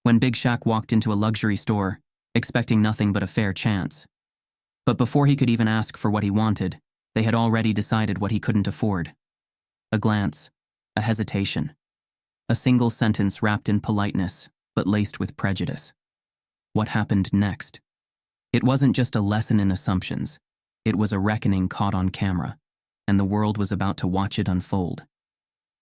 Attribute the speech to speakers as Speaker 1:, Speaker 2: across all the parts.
Speaker 1: when Big Shaq walked into a luxury store, expecting nothing but a fair chance. But before he could even ask for what he wanted, they had already decided what he couldn't afford. A glance, a hesitation, a single sentence wrapped in politeness, but laced with prejudice. What happened next? It wasn't just a lesson in assumptions. It was a reckoning caught on camera, and the world was about to watch it unfold.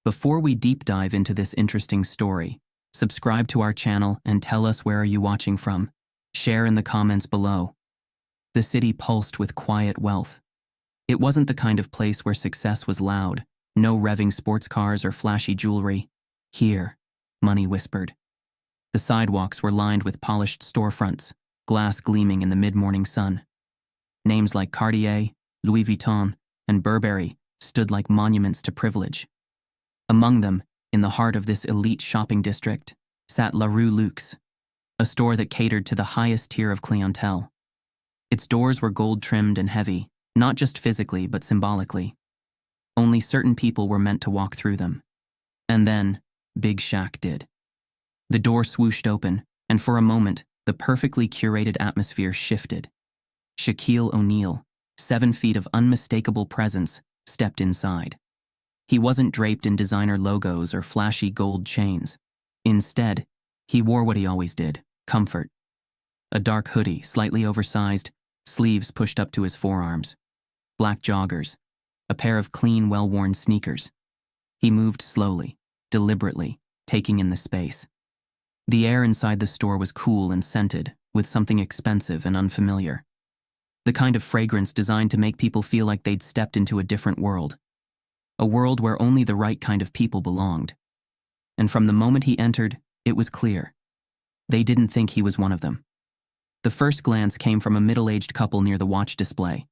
Speaker 1: Before we deep dive into this interesting story, subscribe to our channel and tell us where are you watching from. Share in the comments below. The city pulsed with quiet wealth. It wasn't the kind of place where success was loud, no revving sports cars or flashy jewelry. Here, money whispered. The sidewalks were lined with polished storefronts, glass gleaming in the mid-morning sun. Names like Cartier, Louis Vuitton, and Burberry stood like monuments to privilege. Among them, in the heart of this elite shopping district, sat La Rue Luxe, a store that catered to the highest tier of clientele. Its doors were gold-trimmed and heavy, not just physically but symbolically. Only certain people were meant to walk through them. And then, Big Shaq did. The door swooshed open, and for a moment, the perfectly curated atmosphere shifted. Shaquille O'Neal, 7 feet of unmistakable presence, stepped inside. He wasn't draped in designer logos or flashy gold chains. Instead, he wore what he always did, comfort. A dark hoodie, slightly oversized, sleeves pushed up to his forearms. Black joggers, a pair of clean, well-worn sneakers. He moved slowly, deliberately, taking in the space. The air inside the store was cool and scented, with something expensive and unfamiliar. The kind of fragrance designed to make people feel like they'd stepped into a different world. A world where only the right kind of people belonged. And from the moment he entered, it was clear. They didn't think he was one of them. The first glance came from a middle-aged couple near the watch display.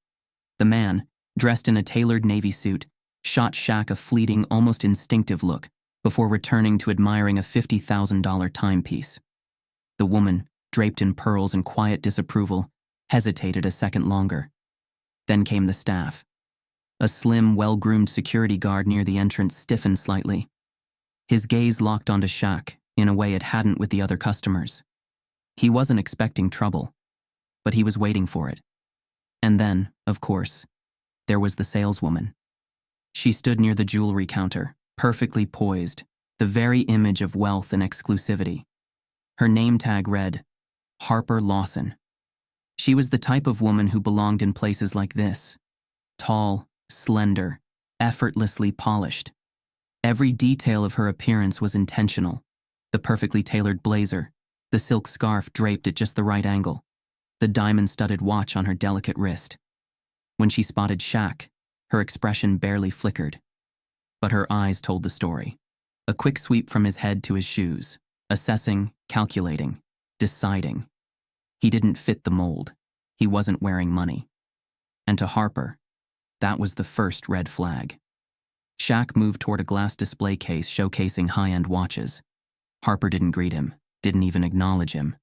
Speaker 1: The man, dressed in a tailored navy suit, shot Shaq a fleeting, almost instinctive look before returning to admiring a $50,000 timepiece. The woman, draped in pearls and quiet disapproval, hesitated a second longer. Then came the staff. A slim, well-groomed security guard near the entrance stiffened slightly. His gaze locked onto Shaq in a way it hadn't with the other customers. He wasn't expecting trouble, but he was waiting for it. And then, of course, there was the saleswoman. She stood near the jewelry counter, perfectly poised, the very image of wealth and exclusivity. Her name tag read, Harper Lawson. She was the type of woman who belonged in places like this. Tall, slender, effortlessly polished. Every detail of her appearance was intentional. The perfectly tailored blazer, the silk scarf draped at just the right angle, the diamond-studded watch on her delicate wrist. When she spotted Shaq, her expression barely flickered. But her eyes told the story. A quick sweep from his head to his shoes, assessing, calculating, deciding. He didn't fit the mold. He wasn't wearing money. And to Harper, that was the first red flag. Shaq moved toward a glass display case showcasing high-end watches. Harper didn't greet him, didn't even acknowledge him.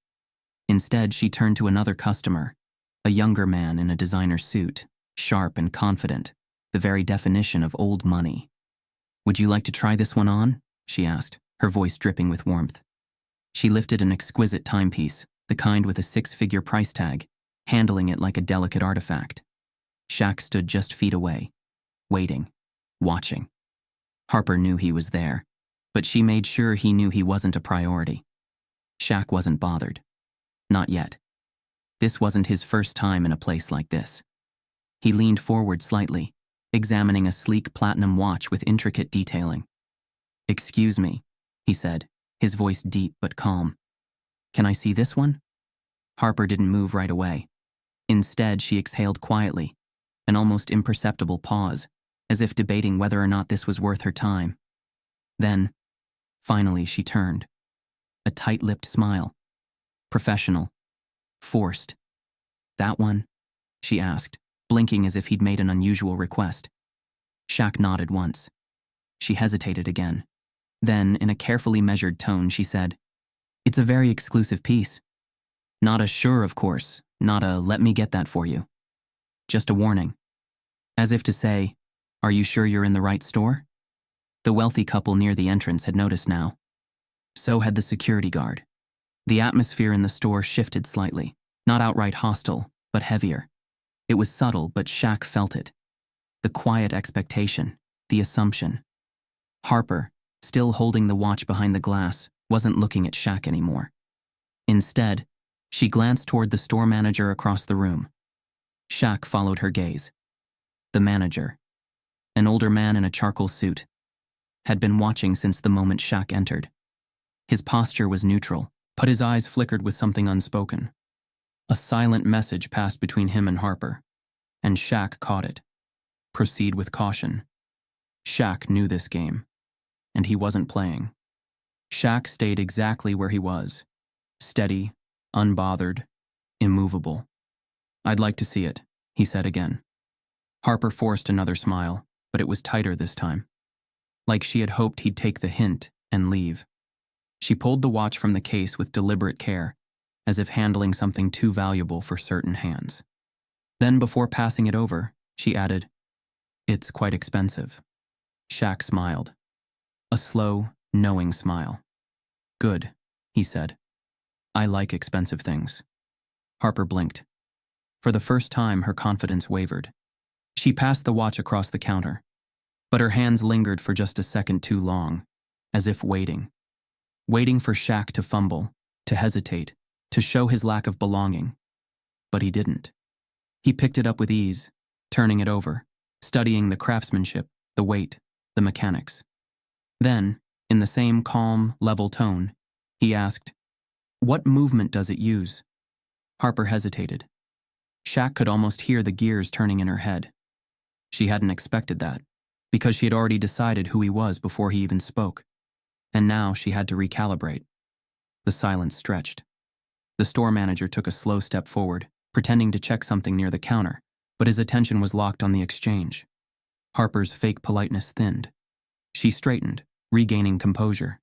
Speaker 1: Instead, she turned to another customer, a younger man in a designer suit, sharp and confident, the very definition of old money. "Would you like to try this one on?" she asked, her voice dripping with warmth. She lifted an exquisite timepiece, the kind with a 6-figure price tag, handling it like a delicate artifact. Shaq stood just feet away, waiting, watching. Harper knew he was there, but she made sure he knew he wasn't a priority. Shaq wasn't bothered. Not yet. This wasn't his first time in a place like this. He leaned forward slightly, examining a sleek platinum watch with intricate detailing. "Excuse me," he said, his voice deep but calm. "Can I see this one?" Harper didn't move right away. Instead, she exhaled quietly, an almost imperceptible pause, as if debating whether or not this was worth her time. Then, finally, she turned. A tight-lipped smile. Professional. Forced. "That one?" she asked, blinking as if he'd made an unusual request. Shaq nodded once. She hesitated again. Then, in a carefully measured tone, she said, "It's a very exclusive piece. Not a sure, of course, not a let me get that for you. Just a warning." As if to say, "Are you sure you're in the right store?" The wealthy couple near the entrance had noticed now. So had the security guard. The atmosphere in the store shifted slightly, not outright hostile, but heavier. It was subtle, but Shaq felt it. The quiet expectation, the assumption. Harper, still holding the watch behind the glass, wasn't looking at Shaq anymore. Instead, she glanced toward the store manager across the room. Shaq followed her gaze. The manager, an older man in a charcoal suit, had been watching since the moment Shaq entered. His posture was neutral, but his eyes flickered with something unspoken. A silent message passed between him and Harper, and Shaq caught it. Proceed with caution. Shaq knew this game, and he wasn't playing. Shaq stayed exactly where he was, steady, unbothered, immovable. I'd like to see it, he said again. Harper forced another smile, but it was tighter this time. Like she had hoped he'd take the hint and leave. She pulled the watch from the case with deliberate care, as if handling something too valuable for certain hands. Then, before passing it over, she added, "It's quite expensive." Shaq smiled. A slow, knowing smile. "Good," he said. "I like expensive things." Harper blinked. For the first time, her confidence wavered. She passed the watch across the counter, but her hands lingered for just a second too long, as if waiting. Waiting for Shaq to fumble, to hesitate, to show his lack of belonging. But he didn't. He picked it up with ease, turning it over, studying the craftsmanship, the weight, the mechanics. Then, in the same calm, level tone, he asked, "What movement does it use?" Harper hesitated. Shaq could almost hear the gears turning in her head. She hadn't expected that, because she had already decided who he was before he even spoke. And now she had to recalibrate. The silence stretched. The store manager took a slow step forward, pretending to check something near the counter, but his attention was locked on the exchange. Harper's fake politeness thinned. She straightened, regaining composure.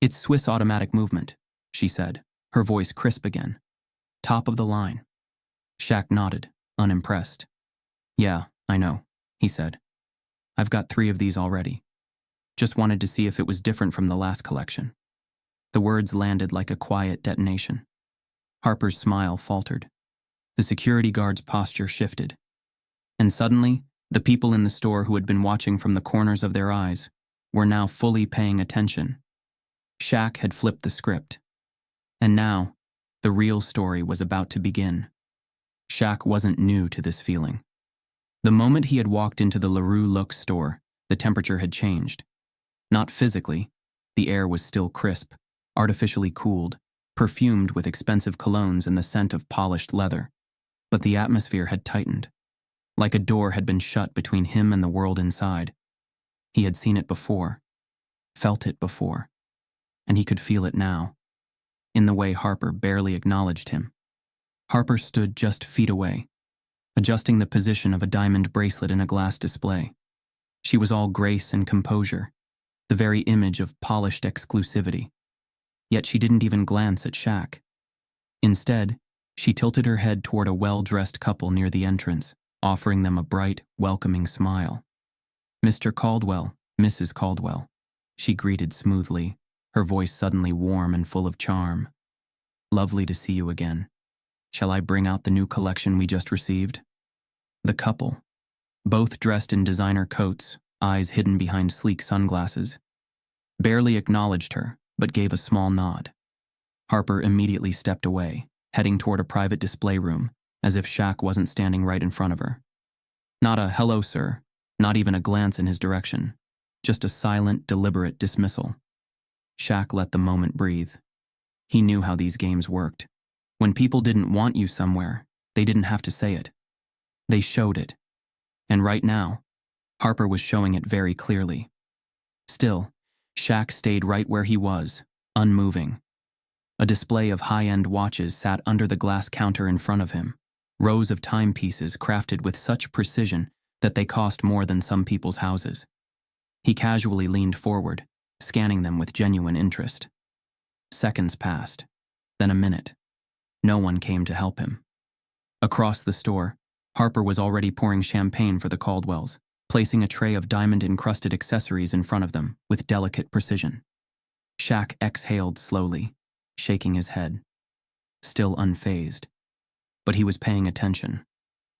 Speaker 1: "It's Swiss automatic movement," she said, her voice crisp again. "Top of the line." Shaq nodded, unimpressed. "Yeah, I know," he said. "I've got 3 of these already. Just wanted to see if it was different from the last collection." The words landed like a quiet detonation. Harper's smile faltered. The security guard's posture shifted. And suddenly, the people in the store who had been watching from the corners of their eyes were now fully paying attention. Shaq had flipped the script. And now, the real story was about to begin. Shaq wasn't new to this feeling. The moment he had walked into the LaRue Look store, the temperature had changed. Not physically, the air was still crisp, artificially cooled, perfumed with expensive colognes and the scent of polished leather. But the atmosphere had tightened, like a door had been shut between him and the world inside. He had seen it before, felt it before, and he could feel it now, in the way Harper barely acknowledged him. Harper stood just feet away, adjusting the position of a diamond bracelet in a glass display. She was all grace and composure, the very image of polished exclusivity. Yet she didn't even glance at Shaq. Instead, she tilted her head toward a well-dressed couple near the entrance, offering them a bright, welcoming smile. "Mr. Caldwell, Mrs. Caldwell," she greeted smoothly, her voice suddenly warm and full of charm. "Lovely to see you again. Shall I bring out the new collection we just received?" The couple, both dressed in designer coats, eyes hidden behind sleek sunglasses, barely acknowledged her, but gave a small nod. Harper immediately stepped away, heading toward a private display room, as if Shaq wasn't standing right in front of her. Not a "hello, sir," not even a glance in his direction, just a silent, deliberate dismissal. Shaq let the moment breathe. He knew how these games worked. When people didn't want you somewhere, they didn't have to say it. They showed it. And right now, Harper was showing it very clearly. Still, Shaq stayed right where he was, unmoving. A display of high-end watches sat under the glass counter in front of him, rows of timepieces crafted with such precision that they cost more than some people's houses. He casually leaned forward, scanning them with genuine interest. Seconds passed, then a minute. No one came to help him. Across the store, Harper was already pouring champagne for the Caldwells, placing a tray of diamond-encrusted accessories in front of them with delicate precision. Shaq exhaled slowly, shaking his head, still unfazed. But he was paying attention.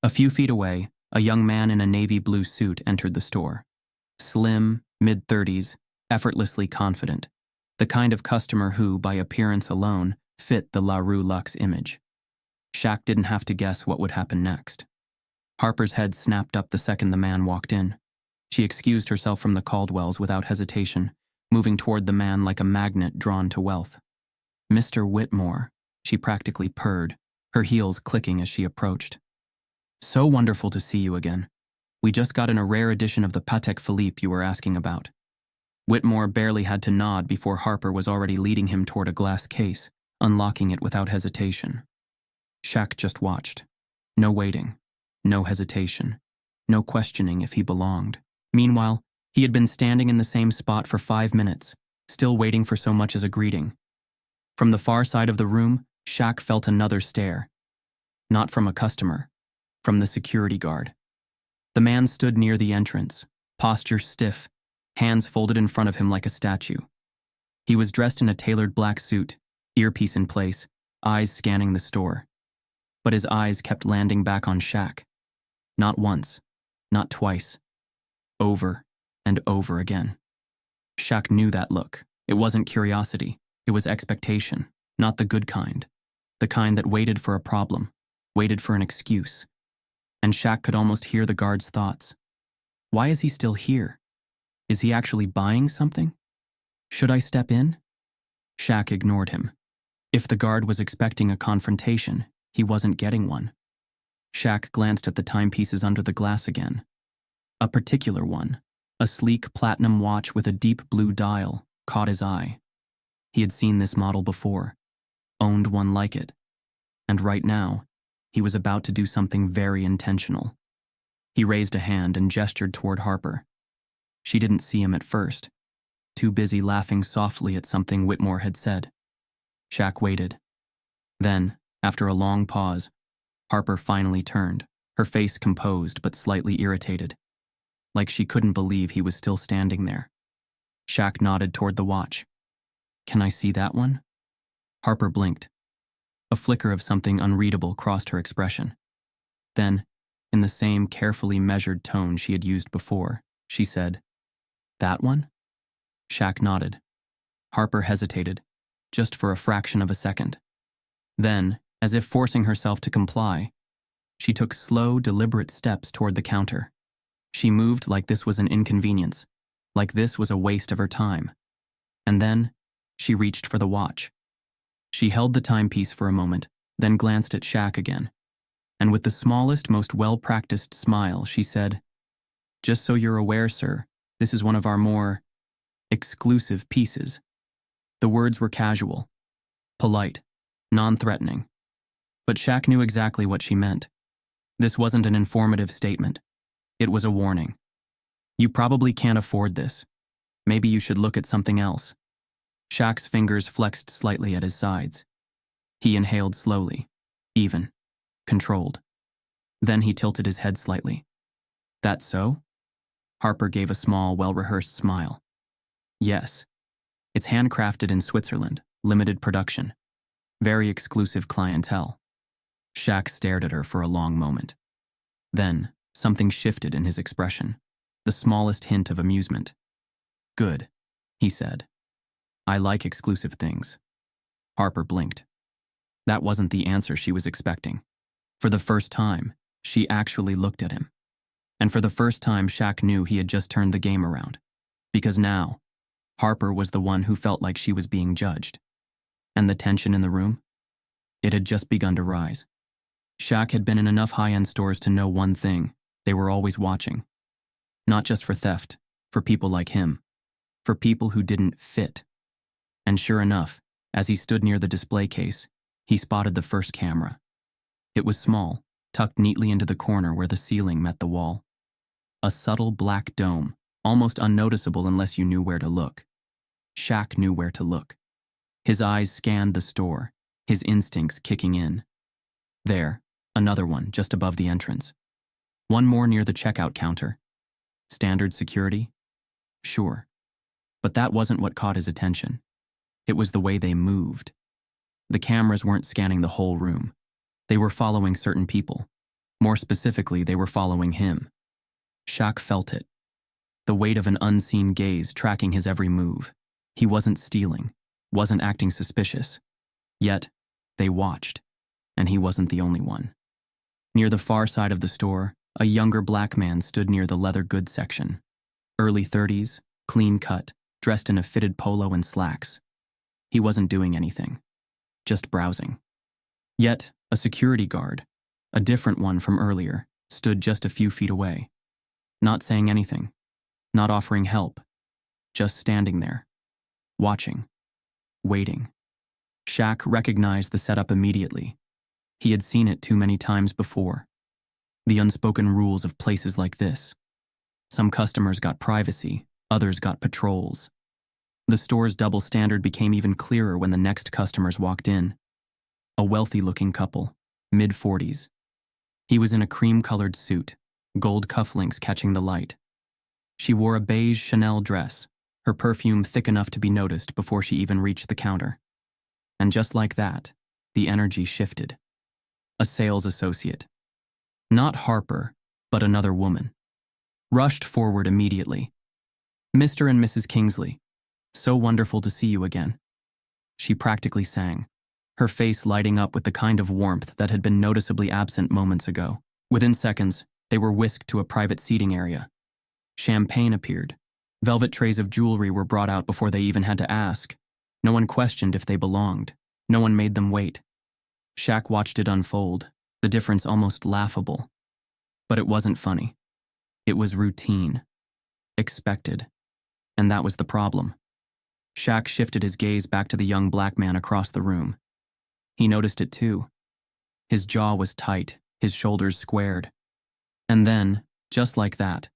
Speaker 1: A few feet away, a young man in a navy blue suit entered the store. Slim, mid-30s, effortlessly confident. The kind of customer who, by appearance alone, fit the La Rue Luxe image. Shaq didn't have to guess what would happen next. Harper's head snapped up the second the man walked in. She excused herself from the Caldwells without hesitation, moving toward the man like a magnet drawn to wealth. "Mr. Whitmore," she practically purred, her heels clicking as she approached. "So wonderful to see you again. We just got in a rare edition of the Patek Philippe you were asking about." Whitmore barely had to nod before Harper was already leading him toward a glass case, unlocking it without hesitation. Shaq just watched. No waiting, no hesitation, no questioning if he belonged. Meanwhile, he had been standing in the same spot for 5 minutes, still waiting for so much as a greeting. From the far side of the room, Shaq felt another stare. Not from a customer, from the security guard. The man stood near the entrance, posture stiff, hands folded in front of him like a statue. He was dressed in a tailored black suit, earpiece in place, eyes scanning the store. But his eyes kept landing back on Shaq. Not once, not twice. Over and over again. Shaq knew that look. It wasn't curiosity. It was expectation, not the good kind. The kind that waited for a problem, waited for an excuse. And Shaq could almost hear the guard's thoughts. Why is he still here? Is he actually buying something? Should I step in? Shaq ignored him. If the guard was expecting a confrontation, he wasn't getting one. Shaq glanced at the timepieces under the glass again. A particular one, a sleek platinum watch with a deep blue dial, caught his eye. He had seen this model before, owned one like it. And right now, he was about to do something very intentional. He raised a hand and gestured toward Harper. She didn't see him at first, too busy laughing softly at something Whitmore had said. Shaq waited. Then, after a long pause, Harper finally turned, her face composed but slightly irritated, like she couldn't believe he was still standing there. Shaq nodded toward the watch. "Can I see that one?" Harper blinked. A flicker of something unreadable crossed her expression. Then, in the same carefully measured tone she had used before, she said, "That one?" Shaq nodded. Harper hesitated, just for a fraction of a second. Then, as if forcing herself to comply, she took slow, deliberate steps toward the counter. She moved like this was an inconvenience, like this was a waste of her time. And then, she reached for the watch. She held the timepiece for a moment, then glanced at Shaq again. And with the smallest, most well-practiced smile, she said, "Just so you're aware, sir, this is one of our more exclusive pieces." The words were casual, polite, non-threatening. But Shaq knew exactly what she meant. This wasn't an informative statement. It was a warning. "You probably can't afford this. Maybe you should look at something else." Shaq's fingers flexed slightly at his sides. He inhaled slowly, even, controlled. Then he tilted his head slightly. "That so?" Harper gave a small, well-rehearsed smile. "Yes. It's handcrafted in Switzerland, limited production. Very exclusive clientele." Shaq stared at her for a long moment. Then, something shifted in his expression, the smallest hint of amusement. "Good," he said. "I like exclusive things." Harper blinked. That wasn't the answer she was expecting. For the first time, she actually looked at him. And for the first time, Shaq knew he had just turned the game around. Because now, Harper was the one who felt like she was being judged. And the tension in the room? It had just begun to rise. Shaq had been in enough high-end stores to know one thing: they were always watching. Not just for theft, for people like him. For people who didn't fit. And sure enough, as he stood near the display case, he spotted the first camera. It was small, tucked neatly into the corner where the ceiling met the wall. A subtle black dome, almost unnoticeable unless you knew where to look. Shaq knew where to look. His eyes scanned the store, his instincts kicking in. There, another one just above the entrance. One more near the checkout counter. Standard security? Sure. But that wasn't what caught his attention. It was the way they moved. The cameras weren't scanning the whole room. They were following certain people. More specifically, they were following him. Shaq felt it. The weight of an unseen gaze tracking his every move. He wasn't stealing, wasn't acting suspicious. Yet, they watched, and he wasn't the only one. Near the far side of the store, a younger black man stood near the leather goods section. Early 30s, clean cut, dressed in a fitted polo and slacks. He wasn't doing anything, just browsing. Yet, a security guard, a different one from earlier, stood just a few feet away. Not saying anything, not offering help, just standing there, watching, waiting. Shaq recognized the setup immediately. He had seen it too many times before. The unspoken rules of places like this. Some customers got privacy, others got patrols. The store's double standard became even clearer when the next customers walked in. A wealthy-looking couple, mid-40s. He was in a cream-colored suit, gold cufflinks catching the light. She wore a beige Chanel dress, her perfume thick enough to be noticed before she even reached the counter. And just like that, the energy shifted. A sales associate. Not Harper, but another woman. Rushed forward immediately. "Mr. and Mrs. Kingsley, so wonderful to see you again." She practically sang, her face lighting up with the kind of warmth that had been noticeably absent moments ago. Within seconds, they were whisked to a private seating area. Champagne appeared. Velvet trays of jewelry were brought out before they even had to ask. No one questioned if they belonged. No one made them wait. Shaq watched it unfold, the difference almost laughable. But it wasn't funny. It was routine. Expected. And that was the problem. Shaq shifted his gaze back to the young black man across the room. He noticed it too. His jaw was tight, his shoulders squared. And then, just like that,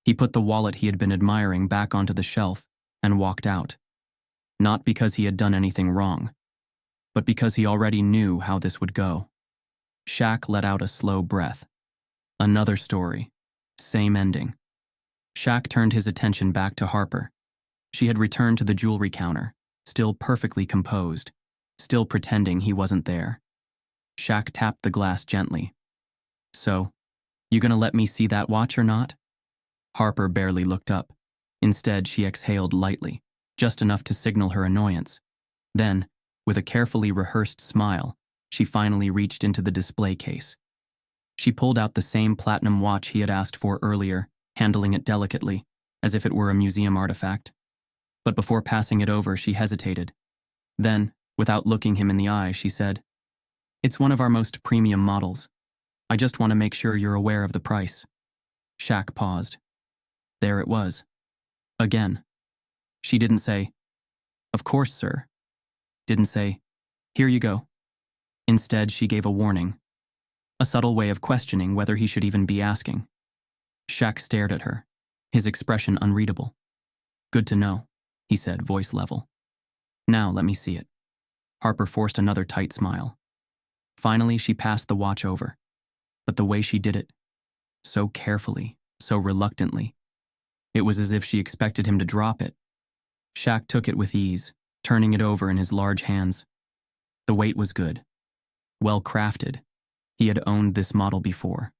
Speaker 1: he put the wallet he had been admiring back onto the shelf and walked out. Not because he had done anything wrong, but because he already knew how this would go. Shaq let out a slow breath. Another story. Same ending. Shaq turned his attention back to Harper. She had returned to the jewelry counter, still perfectly composed, still pretending he wasn't there. Shaq tapped the glass gently. "So, you gonna let me see that watch or not?" Harper barely looked up. Instead, she exhaled lightly, just enough to signal her annoyance. Then, with a carefully rehearsed smile, she finally reached into the display case. She pulled out the same platinum watch he had asked for earlier, handling it delicately, as if it were a museum artifact. But before passing it over, she hesitated. Then, without looking him in the eye, she said, "It's one of our most premium models. I just want to make sure you're aware of the price." Shaq paused. There it was. Again. She didn't say, "Of course, sir." Didn't say, "Here you go." Instead, she gave a warning. A subtle way of questioning whether he should even be asking. Shaq stared at her, his expression unreadable. "Good to know," he said, voice level. "Now let me see it." Harper forced another tight smile. Finally, she passed the watch over. But the way she did it, so carefully, so reluctantly, it was as if she expected him to drop it. Shaq took it with ease, turning it over in his large hands. The weight was good. Well crafted. He had owned this model before.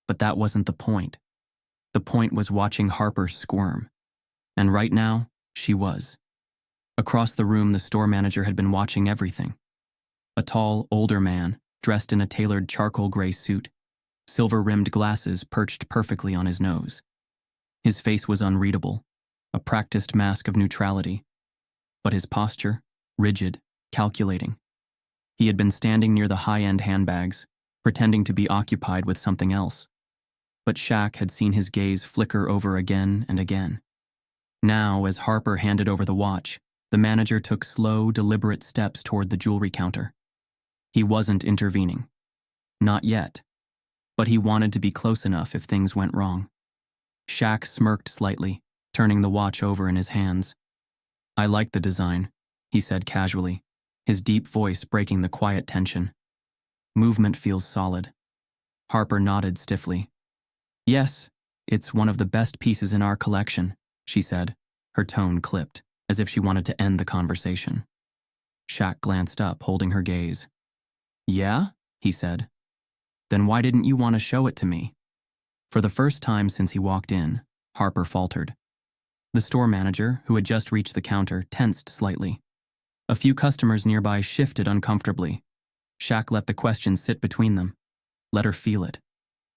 Speaker 1: But that wasn't the point. The point was watching Harper squirm. And right now, she was. Across the room, the store manager had been watching everything. A tall, older man, dressed in a tailored charcoal gray suit, silver-rimmed glasses perched perfectly on his nose. His face was unreadable, a practiced mask of neutrality. But his posture, rigid, calculating. He had been standing near the high-end handbags, pretending to be occupied with something else. But Shaq had seen his gaze flicker over again and again. Now, as Harper handed over the watch, the manager took slow, deliberate steps toward the jewelry counter. He wasn't intervening. Not yet. But he wanted to be close enough if things went wrong. Shaq smirked slightly, turning the watch over in his hands. "I like the design," he said casually, his deep voice breaking the quiet tension. "Movement feels solid." Harper nodded stiffly. "Yes, it's one of the best pieces in our collection," she said, her tone clipped, as if she wanted to end the conversation. Shaq glanced up, holding her gaze. Yeah? He said. Then why didn't you want to show it to me? For the first time since he walked in, Harper faltered. The store manager, who had just reached the counter, tensed slightly. A few customers nearby shifted uncomfortably. Shaq let the question sit between them. Let her feel it.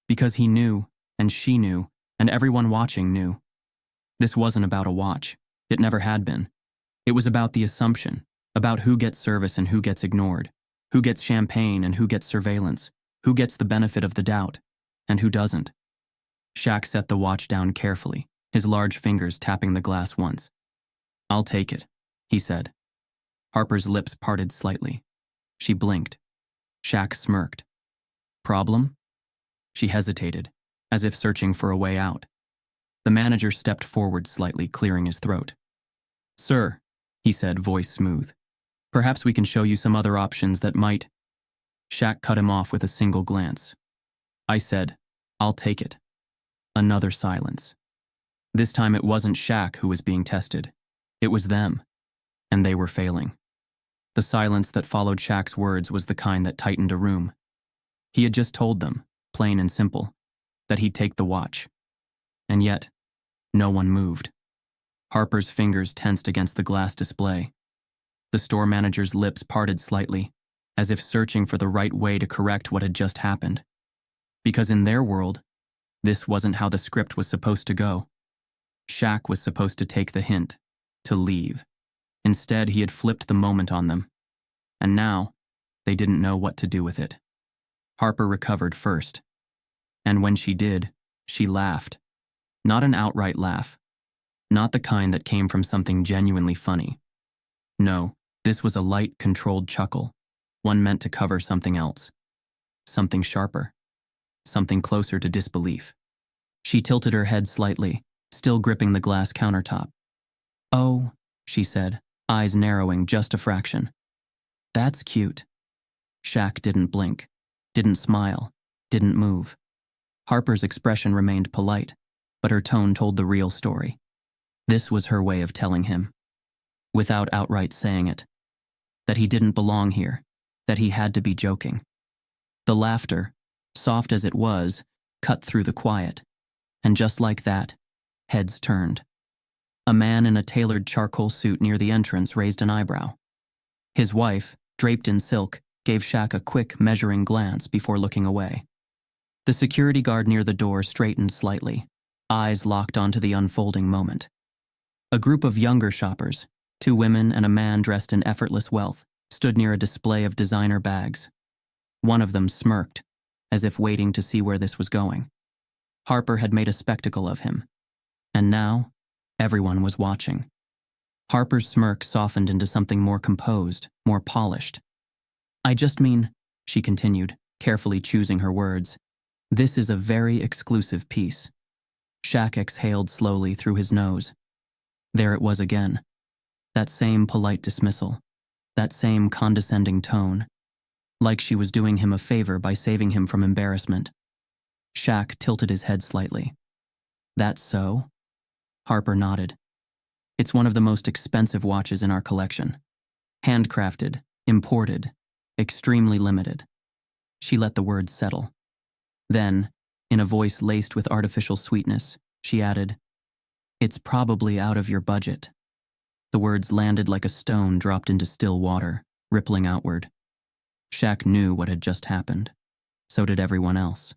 Speaker 1: Because he knew, and she knew, and everyone watching knew. This wasn't about a watch. It never had been. It was about the assumption, about who gets service and who gets ignored, who gets champagne and who gets surveillance, who gets the benefit of the doubt, and who doesn't. Shaq set the watch down carefully, his large fingers tapping the glass once. I'll take it, he said. Harper's lips parted slightly. She blinked. Shaq smirked. Problem? She hesitated, as if searching for a way out. The manager stepped forward slightly, clearing his throat. Sir, he said, voice smooth. Perhaps we can show you some other options that might… Shaq cut him off with a single glance. I said, I'll take it. Another silence. This time it wasn't Shaq who was being tested. It was them. And they were failing. The silence that followed Shaq's words was the kind that tightened a room. He had just told them, plain and simple, that he'd take the watch. And yet, no one moved. Harper's fingers tensed against the glass display. The store manager's lips parted slightly, as if searching for the right way to correct what had just happened. Because in their world, this wasn't how the script was supposed to go. Shaq was supposed to take the hint, to leave. Instead, he had flipped the moment on them. And now, they didn't know what to do with it. Harper recovered first. And when she did, she laughed. Not an outright laugh. Not the kind that came from something genuinely funny. No, this was a light, controlled chuckle, one meant to cover something else. Something sharper. Something closer to disbelief. She tilted her head slightly, still gripping the glass countertop. Oh, she said, eyes narrowing just a fraction. That's cute. Shaq didn't blink, didn't smile, didn't move. Harper's expression remained polite, but her tone told the real story. This was her way of telling him, without outright saying it, that he didn't belong here, that he had to be joking. The laughter, soft as it was, cut through the quiet, and just like that, heads turned. A man in a tailored charcoal suit near the entrance raised an eyebrow. His wife, draped in silk, gave Shaq a quick, measuring glance before looking away. The security guard near the door straightened slightly, eyes locked onto the unfolding moment. A group of younger shoppers, 2 women and a man dressed in effortless wealth, stood near a display of designer bags. One of them smirked, as if waiting to see where this was going. Harper had made a spectacle of him, and now, everyone was watching. Harper's smirk softened into something more composed, more polished. I just mean, she continued, carefully choosing her words, this is a very exclusive piece. Shaq exhaled slowly through his nose. There it was again. That same polite dismissal. That same condescending tone. Like she was doing him a favor by saving him from embarrassment. Shaq tilted his head slightly. That's so? Harper nodded. It's one of the most expensive watches in our collection. Handcrafted, imported, extremely limited. She let the words settle. Then, in a voice laced with artificial sweetness, she added, It's probably out of your budget. The words landed like a stone dropped into still water, rippling outward. Shaq knew what had just happened. So did everyone else.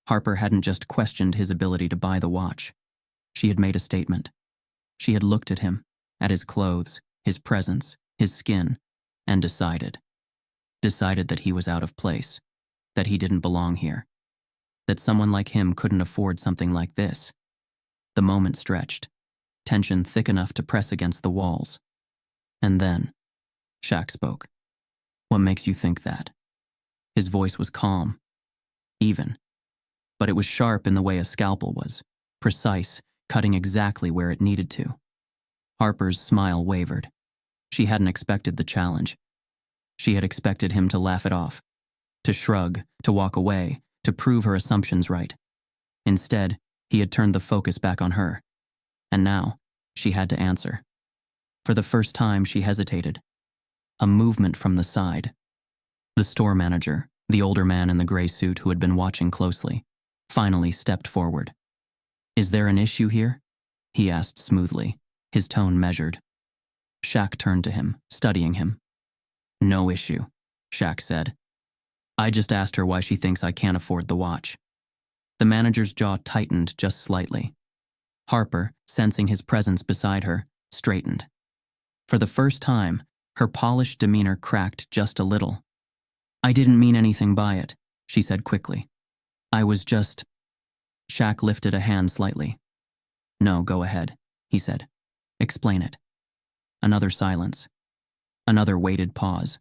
Speaker 1: Harper hadn't just questioned his ability to buy the watch. She had made a statement. She had looked at him, at his clothes, his presence, his skin, and decided. Decided that he was out of place, that he didn't belong here, that someone like him couldn't afford something like this. The moment stretched, tension thick enough to press against the walls. And then, Shaq spoke. What makes you think that? His voice was calm, even, but it was sharp in the way a scalpel was, precise, cutting exactly where it needed to. Harper's smile wavered. She hadn't expected the challenge. She had expected him to laugh it off, to shrug, to walk away, to prove her assumptions right. Instead, he had turned the focus back on her. And now, she had to answer. For the first time, she hesitated. A movement from the side. The store manager, the older man in the gray suit who had been watching closely, finally stepped forward. "Is there an issue here?" he asked smoothly, his tone measured. Shaq turned to him, studying him. "No issue," Shaq said. "I just asked her why she thinks I can't afford the watch." The manager's jaw tightened just slightly. Harper, sensing his presence beside her, straightened. For the first time, her polished demeanor cracked just a little. "I didn't mean anything by it," she said quickly. "I was just—" Shaq lifted a hand slightly. "No, go ahead," he said. "Explain it." Another silence. Another weighted pause.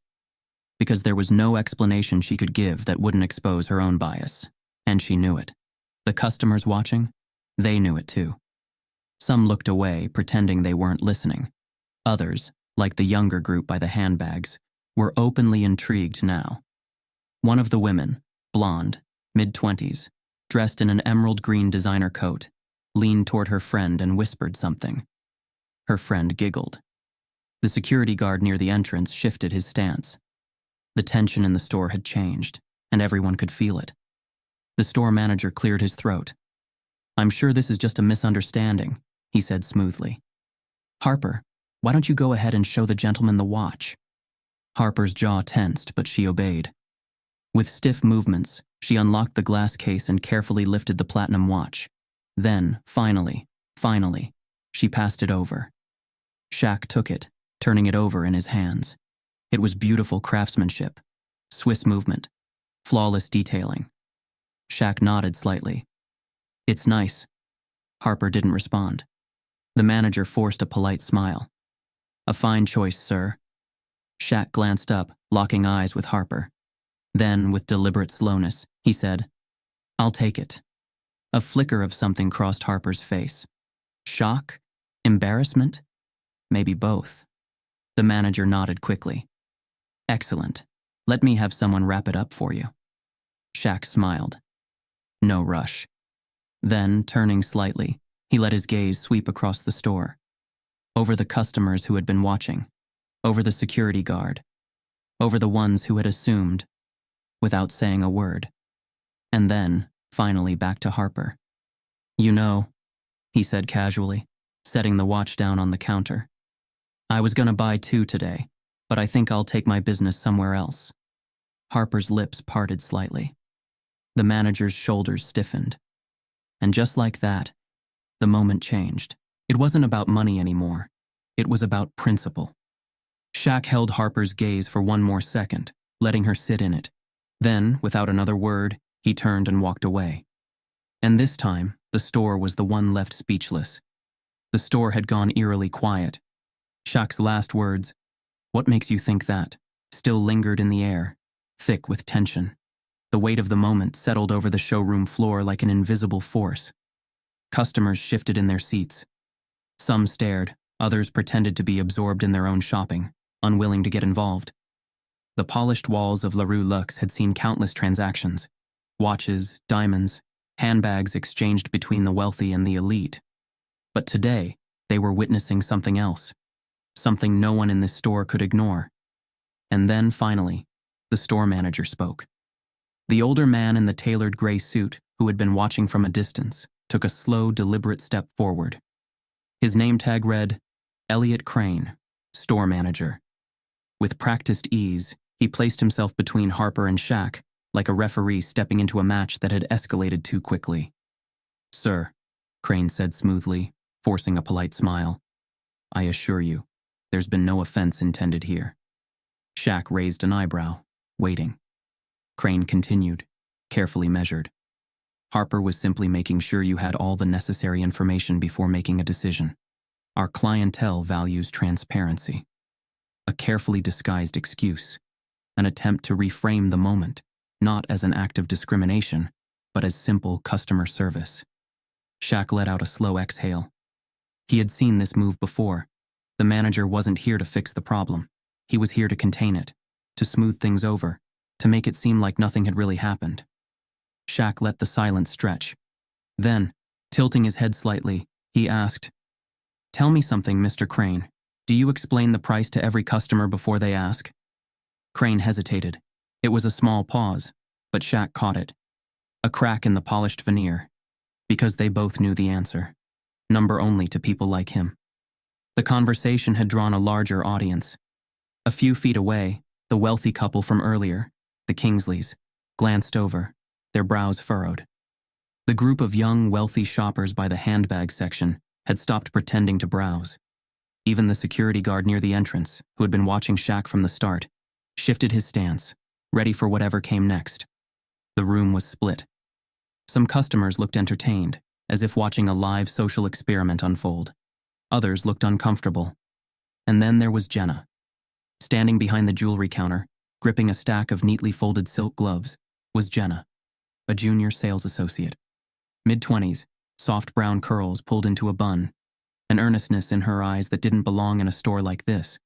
Speaker 1: Because there was no explanation she could give that wouldn't expose her own bias. And she knew it. The customers watching, they knew it too. Some looked away, pretending they weren't listening. Others, like the younger group by the handbags, were openly intrigued now. One of the women, blonde, mid-20s, dressed in an emerald green designer coat, leaned toward her friend and whispered something. Her friend giggled. The security guard near the entrance shifted his stance. The tension in the store had changed, and everyone could feel it. The store manager cleared his throat. "I'm sure this is just a misunderstanding," he said smoothly. "Harper, why don't you go ahead and show the gentleman the watch?" Harper's jaw tensed, but she obeyed. With stiff movements, she unlocked the glass case and carefully lifted the platinum watch. Then, finally, she passed it over. Shaq took it, turning it over in his hands. It was beautiful craftsmanship, Swiss movement, flawless detailing. Shaq nodded slightly. "It's nice." Harper didn't respond. The manager forced a polite smile. "A fine choice, sir." Shaq glanced up, locking eyes with Harper. Then, with deliberate slowness, he said, "I'll take it." A flicker of something crossed Harper's face. Shock? Embarrassment? Maybe both. The manager nodded quickly. "Excellent. Let me have someone wrap it up for you." Shaq smiled. No rush. Then, turning slightly, he let his gaze sweep across the store. Over the customers who had been watching. Over the security guard. Over the ones who had assumed, without saying a word. And then, finally, back to Harper. "You know," he said casually, setting the watch down on the counter. "I was gonna buy 2 today, but I think I'll take my business somewhere else." Harper's lips parted slightly. The manager's shoulders stiffened. And just like that, the moment changed. It wasn't about money anymore. It was about principle. Shaq held Harper's gaze for one more second, letting her sit in it. Then, without another word, he turned and walked away. And this time, the store was the one left speechless. The store had gone eerily quiet. Shaq's last words, "What makes you think that?" still lingered in the air, thick with tension. The weight of the moment settled over the showroom floor like an invisible force. Customers shifted in their seats. Some stared, others pretended to be absorbed in their own shopping, unwilling to get involved. The polished walls of La Rue Luxe had seen countless transactions. Watches, diamonds, handbags exchanged between the wealthy and the elite. But today, they were witnessing something else. Something no one in this store could ignore. And then, finally, the store manager spoke. The older man in the tailored gray suit, who had been watching from a distance, took a slow, deliberate step forward. His name tag read, Elliot Crane, store manager. With practiced ease, he placed himself between Harper and Shaq, like a referee stepping into a match that had escalated too quickly. "Sir," Crane said smoothly, forcing a polite smile, "I assure you, there's been no offense intended here." Shaq raised an eyebrow, waiting. Crane continued, carefully measured. "Harper was simply making sure you had all the necessary information before making a decision. Our clientele values transparency." A carefully disguised excuse, an attempt to reframe the moment, not as an act of discrimination, but as simple customer service. Shaq let out a slow exhale. He had seen this move before. The manager wasn't here to fix the problem. He was here to contain it, to smooth things over, to make it seem like nothing had really happened. Shaq let the silence stretch. Then, tilting his head slightly, he asked, "Tell me something, Mr. Crane. Do you explain the price to every customer before they ask? Crane hesitated. It was a small pause, but Shaq caught it. A crack in the polished veneer. Because they both knew the answer. Number only to people like him. The conversation had drawn a larger audience. A few feet away, the wealthy couple from earlier, the Kingsleys, glanced over, their brows furrowed. The group of young, wealthy shoppers by the handbag section had stopped pretending to browse. Even the security guard near the entrance, who had been watching Shaq from the start, shifted his stance, ready for whatever came next. The room was split. Some customers looked entertained, as if watching a live social experiment unfold. Others looked uncomfortable. And then there was Jenna. Standing behind the jewelry counter, gripping a stack of neatly folded silk gloves, was Jenna, a junior sales associate. Mid-20s, soft brown curls pulled into a bun, an earnestness in her eyes that didn't belong in a store like this.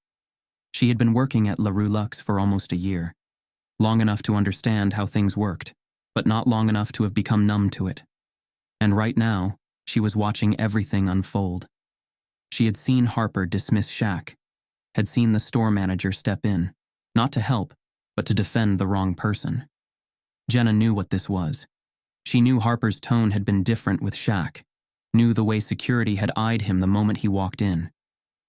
Speaker 1: She had been working at La Rue Luxe for almost a year, long enough to understand how things worked, but not long enough to have become numb to it. And right now, she was watching everything unfold. She had seen Harper dismiss Shaq, had seen the store manager step in, not to help, but to defend the wrong person. Jenna knew what this was. She knew Harper's tone had been different with Shaq, knew the way security had eyed him the moment he walked in.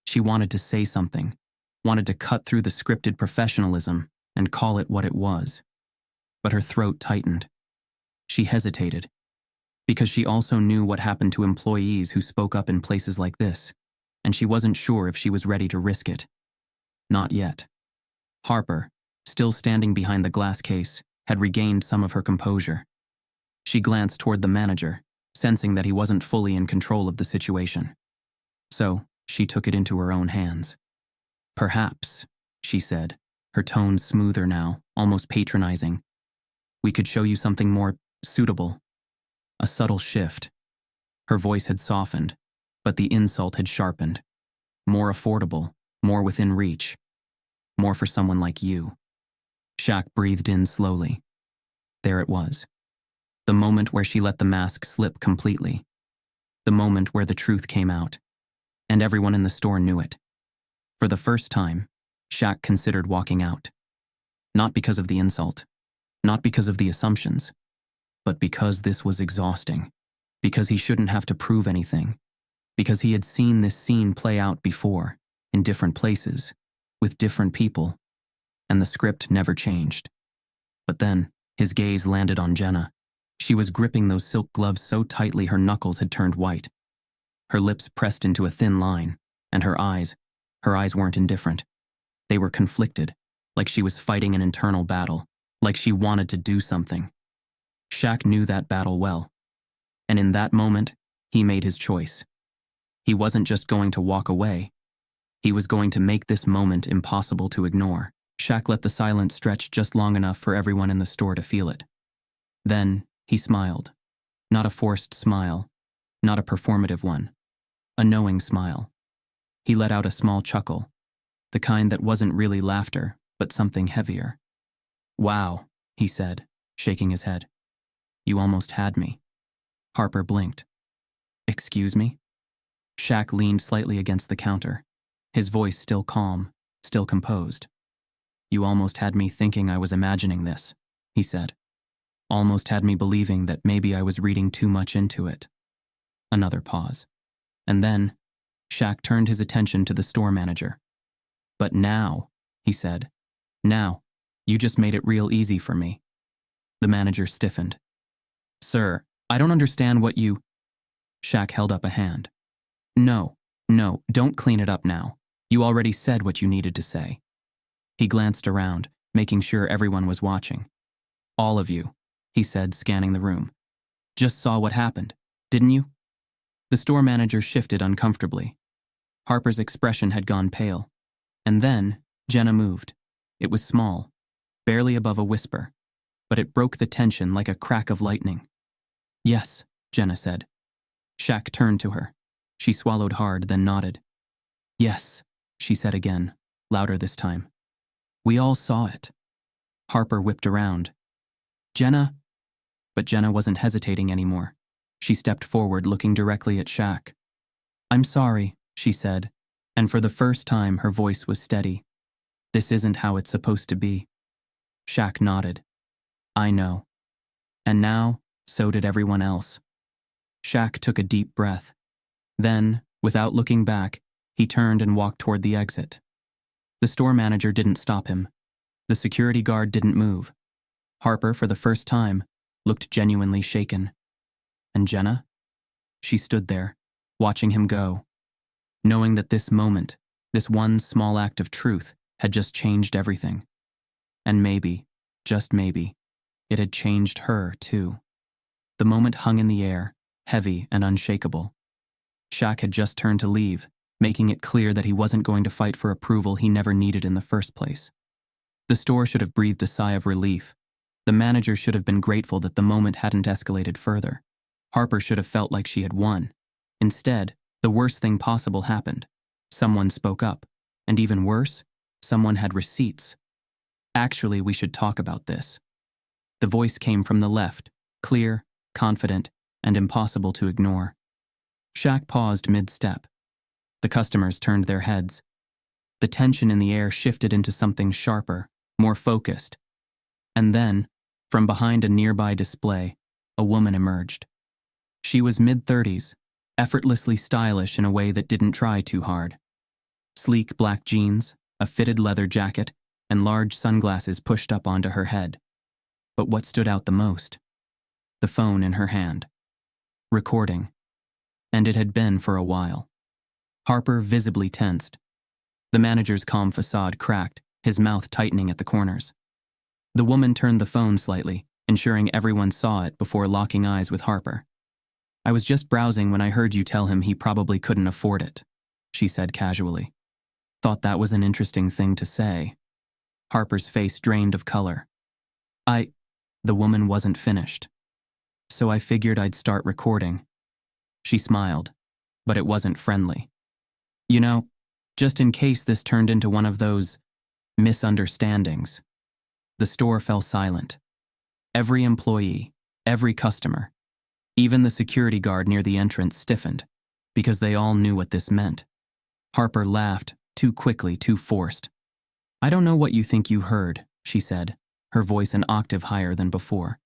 Speaker 1: She wanted to say something, wanted to cut through the scripted professionalism and call it what it was. But her throat tightened. She hesitated, because she also knew what happened to employees who spoke up in places like this, and she wasn't sure if she was ready to risk it. Not yet. Harper, still standing behind the glass case, had regained some of her composure. She glanced toward the manager, sensing that he wasn't fully in control of the situation. So, she took it into her own hands. Perhaps, she said, her tone smoother now, almost patronizing. We could show you something more suitable. A subtle shift. Her voice had softened, but the insult had sharpened. More affordable, more within reach. More for someone like you. Shaq breathed in slowly. There it was. The moment where she let the mask slip completely. The moment where the truth came out. And everyone in the store knew it. For the first time, Shaq considered walking out. Not because of the insult. Not because of the assumptions. But because this was exhausting. Because he shouldn't have to prove anything. Because he had seen this scene play out before, in different places, with different people, and the script never changed. But then, his gaze landed on Jenna. She was gripping those silk gloves so tightly her knuckles had turned white. Her lips pressed into a thin line, and her eyes weren't indifferent. They were conflicted, like she was fighting an internal battle, like she wanted to do something. Shaq knew that battle well. And in that moment, he made his choice. He wasn't just going to walk away. He was going to make this moment impossible to ignore. Shaq let the silence stretch just long enough for everyone in the store to feel it. Then, he smiled. Not a forced smile, not a performative one. A knowing smile. He let out a small chuckle, the kind that wasn't really laughter, but something heavier. Wow, he said, shaking his head. You almost had me. Harper blinked. Excuse me? Shaq leaned slightly against the counter, his voice still calm, still composed. You almost had me thinking I was imagining this, he said. Almost had me believing that maybe I was reading too much into it. Another pause. And then, Shaq turned his attention to the store manager. But now, he said, now, you just made it real easy for me. The manager stiffened. Sir, I don't understand what you... Shaq held up a hand. No, don't clean it up now. You already said what you needed to say. He glanced around, making sure everyone was watching. All of you, he said, scanning the room. Just saw what happened, didn't you? The store manager shifted uncomfortably. Harper's expression had gone pale. And then, Jenna moved. It was small, barely above a whisper, but it broke the tension like a crack of lightning. Yes, Jenna said. Shaq turned to her. She swallowed hard, then nodded. Yes, she said again, louder this time. We all saw it. Harper whipped around. Jenna? But Jenna wasn't hesitating anymore. She stepped forward, looking directly at Shaq. I'm sorry, she said, And for the first time, her voice was steady. "This isn't how it's supposed to be." Shaq nodded. "I know." And now, so did everyone else. Shaq took a deep breath. Then, without looking back, he turned and walked toward the exit. The store manager didn't stop him. The security guard didn't move. Harper, for the first time, looked genuinely shaken. And Jenna? She stood there, watching him go, knowing that this moment, this one small act of truth, had just changed everything. And maybe, just maybe, it had changed her, too. The moment hung in the air, heavy and unshakable. Shaq had just turned to leave, making it clear that he wasn't going to fight for approval he never needed in the first place. The store should have breathed a sigh of relief. The manager should have been grateful that the moment hadn't escalated further. Harper should have felt like she had won. Instead, the worst thing possible happened. Someone spoke up, and even worse, someone had receipts. "Actually, we should talk about this." The voice came from the left, clear, confident, and impossible to ignore. Shaq paused mid-step. The customers turned their heads. The tension in the air shifted into something sharper, more focused. And then, from behind a nearby display, a woman emerged. She was mid-30s, effortlessly stylish in a way that didn't try too hard. Sleek black jeans, a fitted leather jacket, and large sunglasses pushed up onto her head. But what stood out the most? The phone in her hand. Recording. And it had been for a while. Harper visibly tensed. The manager's calm facade cracked, his mouth tightening at the corners. The woman turned the phone slightly, ensuring everyone saw it before locking eyes with Harper. "I was just browsing when I heard you tell him he probably couldn't afford it," she said casually. "Thought that was an interesting thing to say." Harper's face drained of color. The woman wasn't finished. "So I figured I'd start recording." She smiled, but it wasn't friendly. "You know, just in case this turned into one of those misunderstandings." The store fell silent. Every employee, every customer, even the security guard near the entrance stiffened, because they all knew what this meant. Harper laughed, too quickly, too forced. "I don't know what you think you heard," she said, her voice an octave higher than before.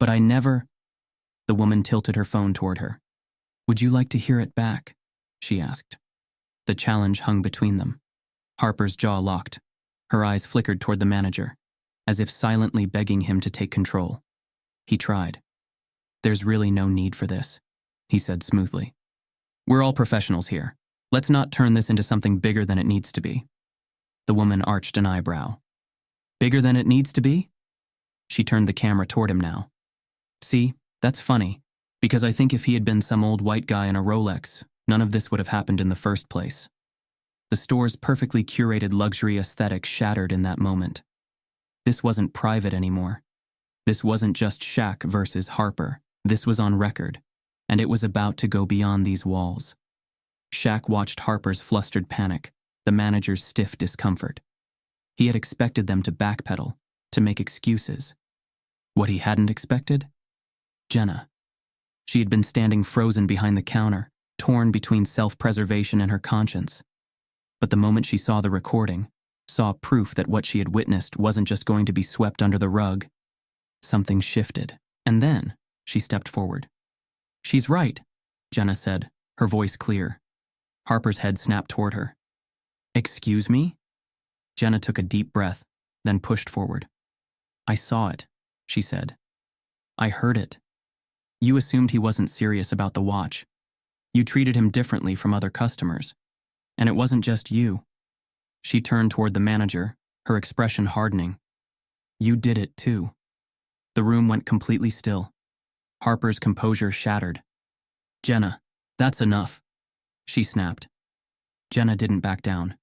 Speaker 1: "But I never—" The woman tilted her phone toward her. "Would you like to hear it back?" she asked. The challenge hung between them. Harper's jaw locked. Her eyes flickered toward the manager, as if silently begging him to take control. He tried. "There's really no need for this," he said smoothly. "We're all professionals here. Let's not turn this into something bigger than it needs to be." The woman arched an eyebrow. "Bigger than it needs to be?" She turned the camera toward him now. "See, that's funny, because I think if he had been some old white guy in a Rolex, none of this would have happened in the first place." The store's perfectly curated luxury aesthetic shattered in that moment. This wasn't private anymore. This wasn't just Shaq versus Harper. This was on record, and it was about to go beyond these walls. Shaq watched Harper's flustered panic, the manager's stiff discomfort. He had expected them to backpedal, to make excuses. What he hadn't expected? Jenna. She had been standing frozen behind the counter, torn between self-preservation and her conscience. But the moment she saw the recording, saw proof that what she had witnessed wasn't just going to be swept under the rug, something shifted. And then she stepped forward. "She's right," Jenna said, her voice clear. Harper's head snapped toward her. "Excuse me?" Jenna took a deep breath, then pushed forward. "I saw it," she said. "I heard it. You assumed he wasn't serious about the watch. You treated him differently from other customers. And it wasn't just you." She turned toward the manager, her expression hardening. "You did it too." The room went completely still. Harper's composure shattered. "Jenna, that's enough," she snapped. Jenna didn't back down.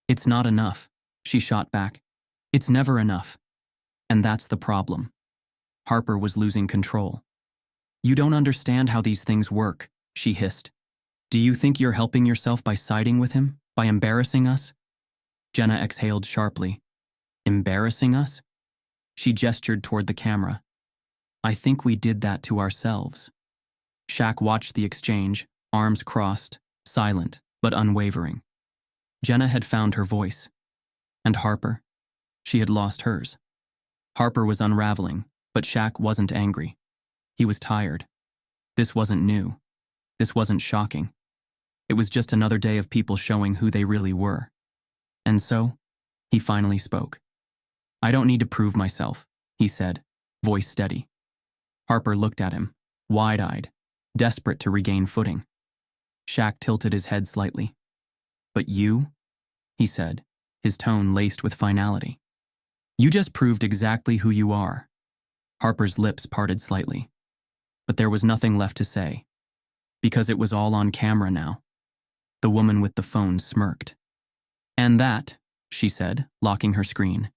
Speaker 1: "It's not enough," she shot back. "It's never enough. And that's the problem." Harper was losing control. "You don't understand how these things work," she hissed. "Do you think you're helping yourself by siding with him, by embarrassing us?" Jenna exhaled sharply. "Embarrassing us?" She gestured toward the camera. "I think we did that to ourselves." Shaq watched the exchange, arms crossed, silent, but unwavering. Jenna had found her voice. And Harper? She had lost hers. Harper was unraveling, but Shaq wasn't angry. He was tired. This wasn't new. This wasn't shocking. It was just another day of people showing who they really were. And so, he finally spoke. "I don't need to prove myself," he said, voice steady. Harper looked at him, wide-eyed, desperate to regain footing. Shaq tilted his head slightly. "But you?" he said, his tone laced with finality. "You just proved exactly who you are." Harper's lips parted slightly. But there was nothing left to say. Because it was all on camera now. The woman with the phone smirked. "And that," she said, locking her screen,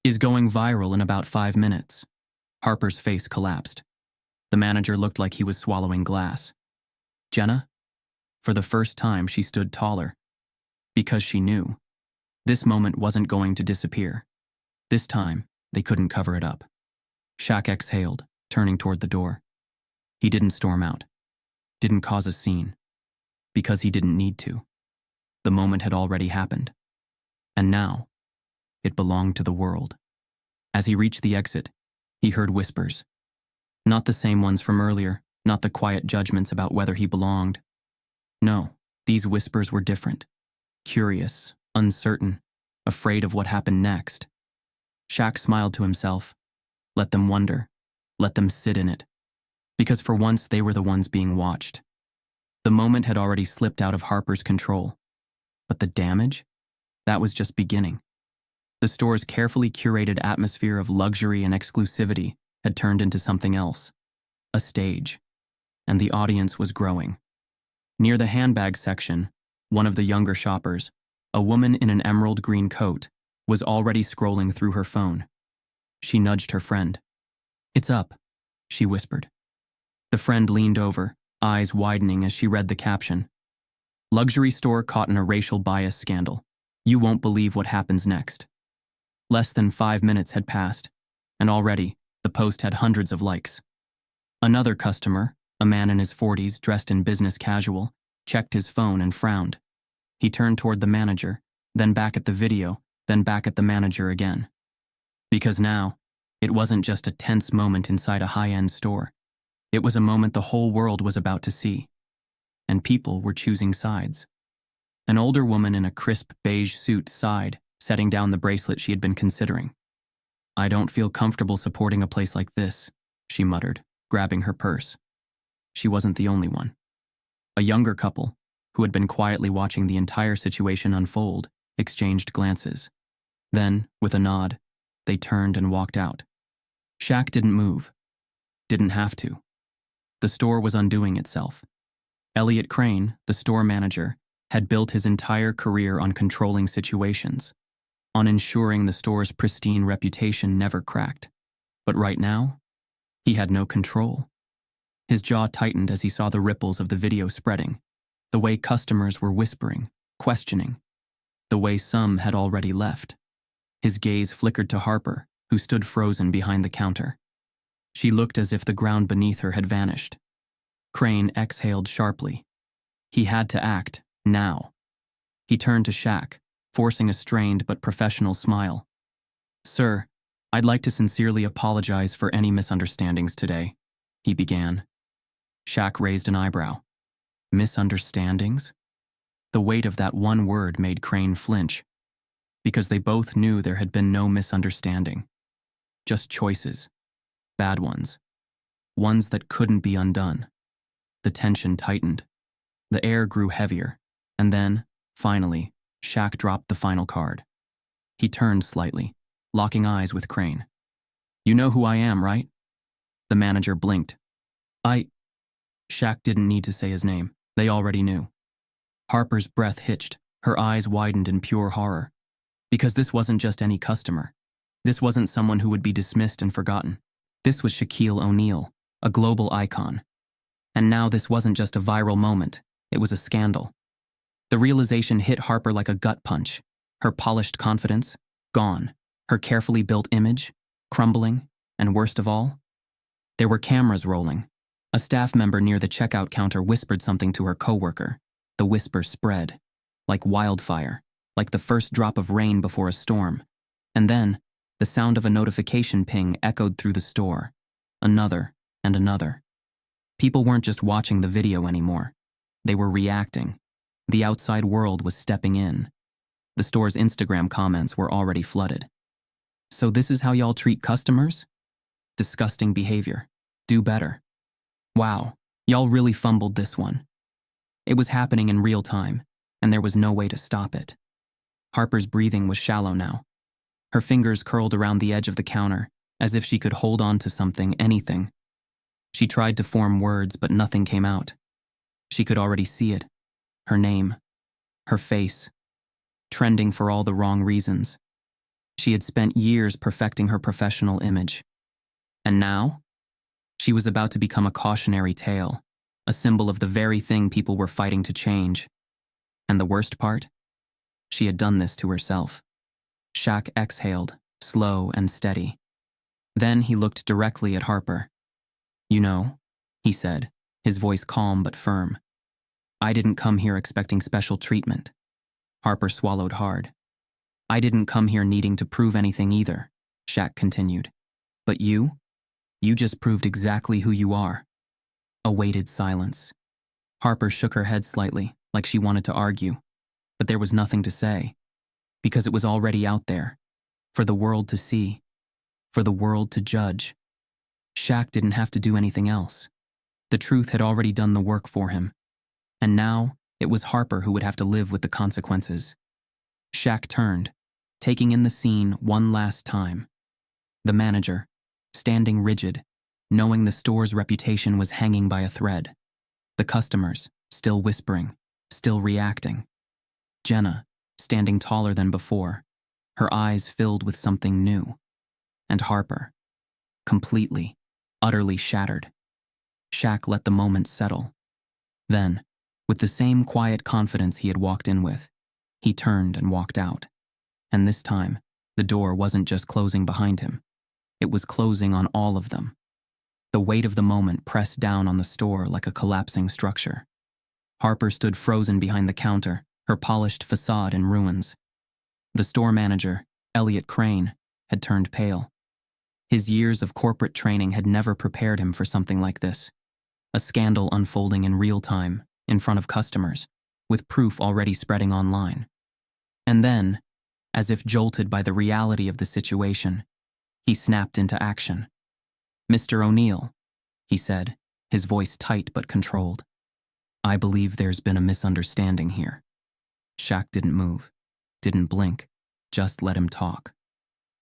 Speaker 1: "is going viral in about 5 minutes." Harper's face collapsed. The manager looked like he was swallowing glass. Jenna? For the first time, she stood taller. Because she knew. This moment wasn't going to disappear. This time, they couldn't cover it up. Shaq exhaled, turning toward the door. He didn't storm out. Didn't cause a scene. Because he didn't need to. The moment had already happened. And now, it belonged to the world. As he reached the exit, he heard whispers. Not the same ones from earlier, not the quiet judgments about whether he belonged. No, these whispers were different. Curious, uncertain, afraid of what happened next. Shaq smiled to himself. Let them wonder. Let them sit in it. Because for once they were the ones being watched. The moment had already slipped out of Harper's control. But the damage? That was just beginning. The store's carefully curated atmosphere of luxury and exclusivity had turned into something else. A stage. And the audience was growing. Near the handbag section, one of the younger shoppers, a woman in an emerald green coat, was already scrolling through her phone. She nudged her friend. "It's up," she whispered. The friend leaned over, eyes widening as she read the caption. "Luxury store caught in a racial bias scandal. You won't believe what happens next." Less than 5 minutes had passed, and already the post had hundreds of likes. Another customer, a man in his 40s dressed in business casual, checked his phone and frowned. He turned toward the manager, then back at the video, then back at the manager again. Because now, it wasn't just a tense moment inside a high-end store. It was a moment the whole world was about to see. And people were choosing sides. An older woman in a crisp beige suit sighed, setting down the bracelet she had been considering. "I don't feel comfortable supporting a place like this," she muttered, grabbing her purse. She wasn't the only one. A younger couple, who had been quietly watching the entire situation unfold, exchanged glances. Then, with a nod, they turned and walked out. Shaq didn't move. Didn't have to. The store was undoing itself. Elliot Crane, the store manager, had built his entire career on controlling situations, on ensuring the store's pristine reputation never cracked. But right now, he had no control. His jaw tightened as he saw the ripples of the video spreading, the way customers were whispering, questioning, the way some had already left. His gaze flickered to Harper, who stood frozen behind the counter. She looked as if the ground beneath her had vanished. Crane exhaled sharply. He had to act, now. He turned to Shaq, forcing a strained but professional smile. "Sir, I'd like to sincerely apologize for any misunderstandings today," he began. Shaq raised an eyebrow. Misunderstandings? The weight of that one word made Crane flinch, because they both knew there had been no misunderstanding. Just choices. Bad ones. Ones that couldn't be undone. The tension tightened. The air grew heavier, and then, finally, Shaq dropped the final card. He turned slightly, locking eyes with Crane. "You know who I am, right?" The manager blinked. Shaq didn't need to say his name. They already knew. Harper's breath hitched, her eyes widened in pure horror. Because this wasn't just any customer. This wasn't someone who would be dismissed and forgotten. This was Shaquille O'Neal, a global icon. And now this wasn't just a viral moment, it was a scandal. The realization hit Harper like a gut punch. Her polished confidence, gone. Her carefully built image, crumbling, and worst of all, there were cameras rolling. A staff member near the checkout counter whispered something to her coworker. The whisper spread, like wildfire, like the first drop of rain before a storm. And then, the sound of a notification ping echoed through the store. Another and another. People weren't just watching the video anymore. They were reacting. The outside world was stepping in. The store's Instagram comments were already flooded. "So this is how y'all treat customers? Disgusting behavior. Do better. Wow, y'all really fumbled this one." It was happening in real time, and there was no way to stop it. Harper's breathing was shallow now. Her fingers curled around the edge of the counter, as if she could hold on to something, anything. She tried to form words, but nothing came out. She could already see it. Her name. Her face. Trending for all the wrong reasons. She had spent years perfecting her professional image. And now? She was about to become a cautionary tale, a symbol of the very thing people were fighting to change. And the worst part? She had done this to herself. Shaq exhaled, slow and steady. Then he looked directly at Harper. "You know," he said, his voice calm but firm, "I didn't come here expecting special treatment." Harper swallowed hard. "I didn't come here needing to prove anything either," Shaq continued. "But you just proved exactly who you are." A weighted silence. Harper shook her head slightly, like she wanted to argue. But there was nothing to say, because it was already out there, for the world to see, for the world to judge. Shaq didn't have to do anything else. The truth had already done the work for him. And now, it was Harper who would have to live with the consequences. Shaq turned, taking in the scene one last time. The manager, standing rigid, knowing the store's reputation was hanging by a thread. The customers, still whispering, still reacting. Jenna, standing taller than before, her eyes filled with something new. And Harper, completely, utterly shattered. Shaq let the moment settle. Then, with the same quiet confidence he had walked in with, he turned and walked out. And this time, the door wasn't just closing behind him. It was closing on all of them. The weight of the moment pressed down on the store like a collapsing structure. Harper stood frozen behind the counter, her polished facade in ruins. The store manager, Elliot Crane, had turned pale. His years of corporate training had never prepared him for something like this. A scandal unfolding in real time, in front of customers, with proof already spreading online. And then, as if jolted by the reality of the situation, he snapped into action. "Mr. O'Neal," he said, his voice tight but controlled. "I believe there's been a misunderstanding here." Shaq didn't move, didn't blink, just let him talk.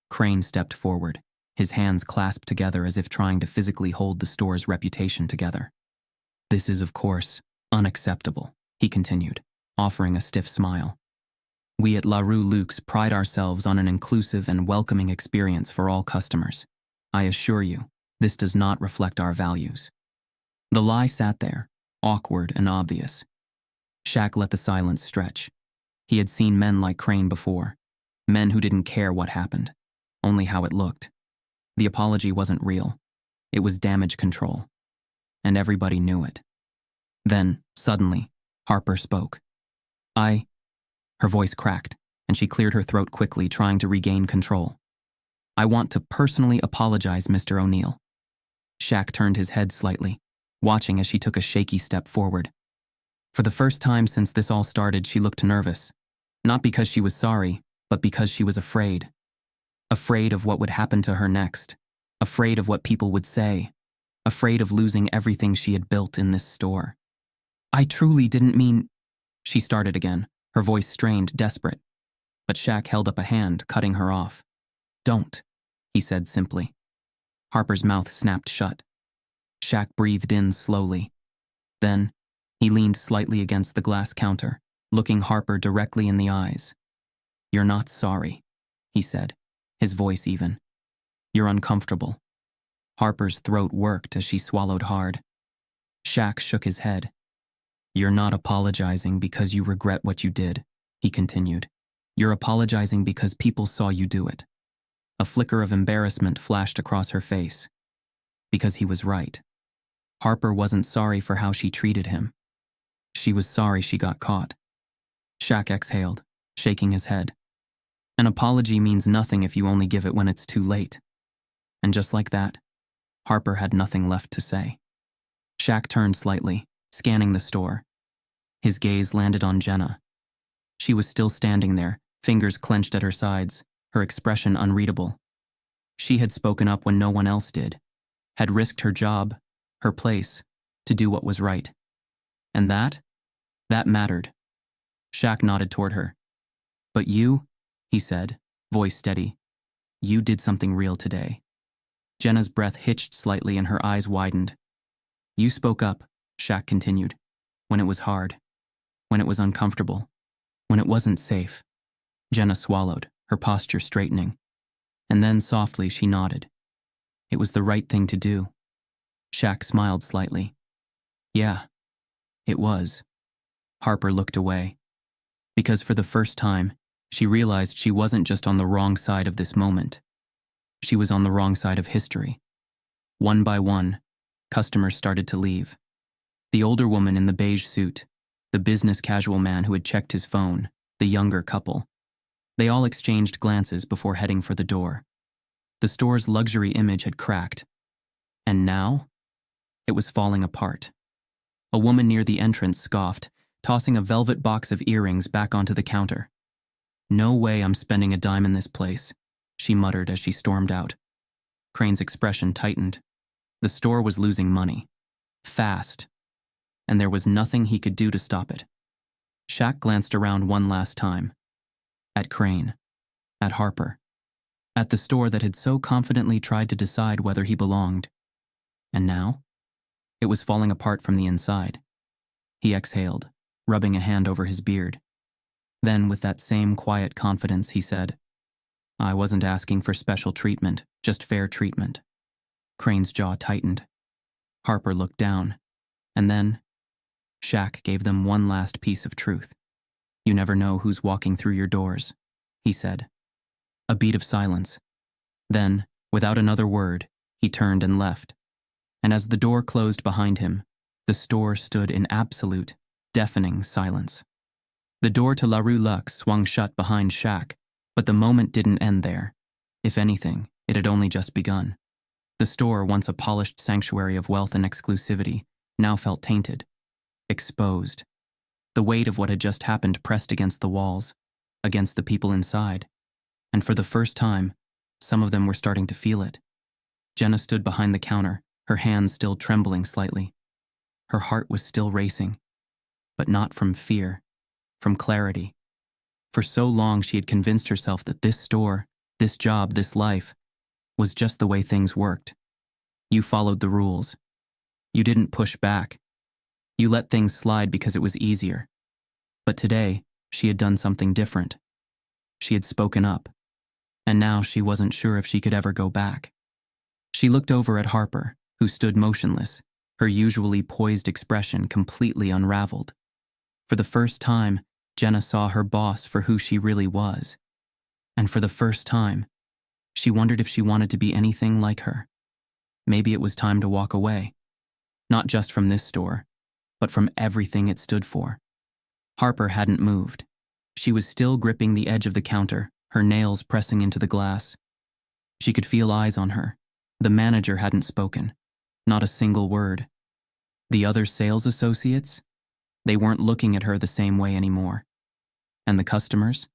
Speaker 1: Crane stepped forward, his hands clasped together as if trying to physically hold the store's reputation together. "This is, of course, unacceptable," he continued, offering a stiff smile. "We at La Rue Luxe pride ourselves on an inclusive and welcoming experience for all customers. I assure you, this does not reflect our values." The lie sat there, awkward and obvious. Shaq let the silence stretch. He had seen men like Crane before, men who didn't care what happened, only how it looked. The apology wasn't real. It was damage control. And everybody knew it. Then, suddenly, Harper spoke. Her voice cracked, and she cleared her throat quickly, trying to regain control. "I want to personally apologize, Mr. O'Neal." Shaq turned his head slightly, watching as she took a shaky step forward. For the first time since this all started, she looked nervous. Not because she was sorry, but because she was afraid. Afraid of what would happen to her next. Afraid of what people would say. Afraid of losing everything she had built in this store. "I truly didn't mean—" She started again, her voice strained, desperate. But Shaq held up a hand, cutting her off. "Don't," he said simply. Harper's mouth snapped shut. Shaq breathed in slowly. Then, he leaned slightly against the glass counter, looking Harper directly in the eyes. "You're not sorry," he said, his voice even. "You're uncomfortable." Harper's throat worked as she swallowed hard. Shaq shook his head. "You're not apologizing because you regret what you did," he continued. "You're apologizing because people saw you do it." A flicker of embarrassment flashed across her face. Because he was right. Harper wasn't sorry for how she treated him. She was sorry she got caught. Shaq exhaled, shaking his head. An apology means nothing if you only give it when it's too late. And just like that, Harper had nothing left to say. Shaq turned slightly, scanning the store. His gaze landed on Jenna. She was still standing there, fingers clenched at her sides, her expression unreadable. She had spoken up when no one else did, had risked her job, her place, to do what was right. And that mattered. Shaq nodded toward her. "But you," he said, voice steady, "you did something real today." Jenna's breath hitched slightly and her eyes widened. "You spoke up," Shaq continued, "when it was hard, when it was uncomfortable, when it wasn't safe." Jenna swallowed, her posture straightening. And then softly she nodded. It was the right thing to do. Shaq smiled slightly. "Yeah, it was." Harper looked away. Because for the first time, she realized she wasn't just on the wrong side of this moment. She was on the wrong side of history. One by one, customers started to leave. The older woman in the beige suit, the business casual man who had checked his phone, the younger couple. They all exchanged glances before heading for the door. The store's luxury image had cracked. And now, it was falling apart. A woman near the entrance scoffed, tossing a velvet box of earrings back onto the counter. "No way I'm spending a dime in this place," she muttered as she stormed out. Crane's expression tightened. The store was losing money. Fast. And there was nothing he could do to stop it. Shaq glanced around one last time. At Crane. At Harper. At the store that had so confidently tried to decide whether he belonged. And now? It was falling apart from the inside. He exhaled, rubbing a hand over his beard. Then, with that same quiet confidence, he said, "I wasn't asking for special treatment, just fair treatment." Crane's jaw tightened. Harper looked down. And then, Shaq gave them one last piece of truth. "You never know who's walking through your doors," he said. A beat of silence. Then, without another word, he turned and left. And as the door closed behind him, the store stood in absolute, deafening silence. The door to La Rue Lux swung shut behind Shaq, but the moment didn't end there. If anything, it had only just begun. The store, once a polished sanctuary of wealth and exclusivity, now felt tainted, exposed. The weight of what had just happened pressed against the walls, against the people inside. And for the first time, some of them were starting to feel it. Jenna stood behind the counter, her hands still trembling slightly. Her heart was still racing, but not from fear, from clarity. For so long she had convinced herself that this store, this job, this life, was just the way things worked. You followed the rules. You didn't push back. You let things slide because it was easier. But today, she had done something different. She had spoken up. And now she wasn't sure if she could ever go back. She looked over at Harper, who stood motionless, her usually poised expression completely unraveled. For the first time, Jenna saw her boss for who she really was. And for the first time, she wondered if she wanted to be anything like her. Maybe it was time to walk away. Not just from this store, but from everything it stood for. Harper hadn't moved. She was still gripping the edge of the counter, her nails pressing into the glass. She could feel eyes on her. The manager hadn't spoken. Not a single word. The other sales associates? They weren't looking at her the same way anymore. And the customers?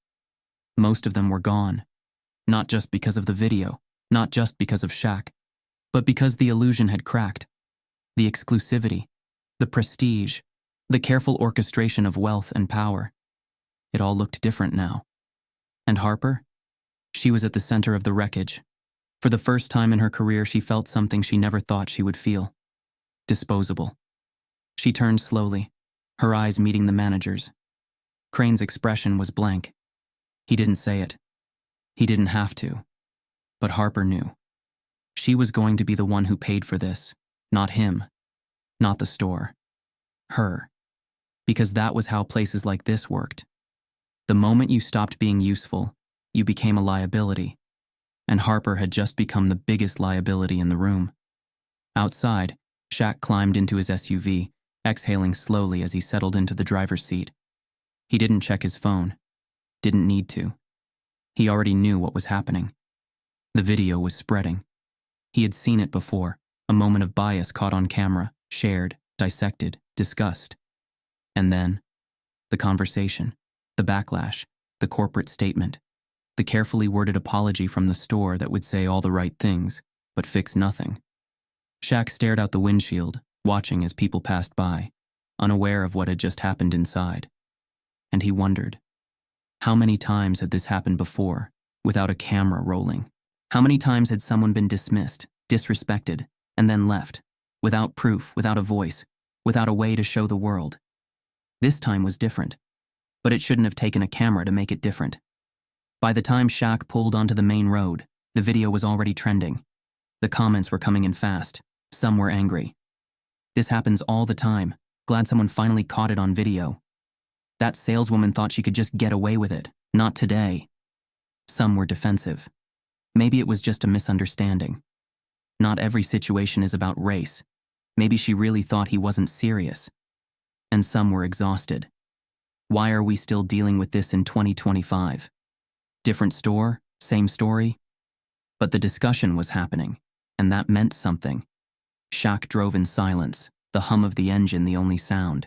Speaker 1: Most of them were gone. Not just because of the video, not just because of Shaq, but because the illusion had cracked. The exclusivity, the prestige, the careful orchestration of wealth and power. It all looked different now. And Harper? She was at the center of the wreckage. For the first time in her career, she felt something she never thought she would feel. Disposable. She turned slowly, her eyes meeting the manager's. Crane's expression was blank. He didn't say it. He didn't have to. But Harper knew. She was going to be the one who paid for this, not him, not the store. Her. Because that was how places like this worked. The moment you stopped being useful, you became a liability. And Harper had just become the biggest liability in the room. Outside, Shaq climbed into his SUV, exhaling slowly as he settled into the driver's seat. He didn't check his phone. Didn't need to. He already knew what was happening. The video was spreading. He had seen it before, a moment of bias caught on camera, shared, dissected, discussed. And then, the conversation, the backlash, the corporate statement, the carefully worded apology from the store that would say all the right things, but fix nothing. Shaq stared out the windshield, watching as people passed by, unaware of what had just happened inside. And he wondered, how many times had this happened before, without a camera rolling? How many times had someone been dismissed, disrespected, and then left, without proof, without a voice, without a way to show the world? This time was different, but it shouldn't have taken a camera to make it different. By the time Shaq pulled onto the main road, the video was already trending. The comments were coming in fast. Some were angry. This happens all the time. Glad someone finally caught it on video. That saleswoman thought she could just get away with it. Not today. Some were defensive. Maybe it was just a misunderstanding. Not every situation is about race. Maybe she really thought he wasn't serious. And some were exhausted. Why are we still dealing with this in 2025? Different store, same story? But the discussion was happening, and that meant something. Shaq drove in silence, the hum of the engine the only sound.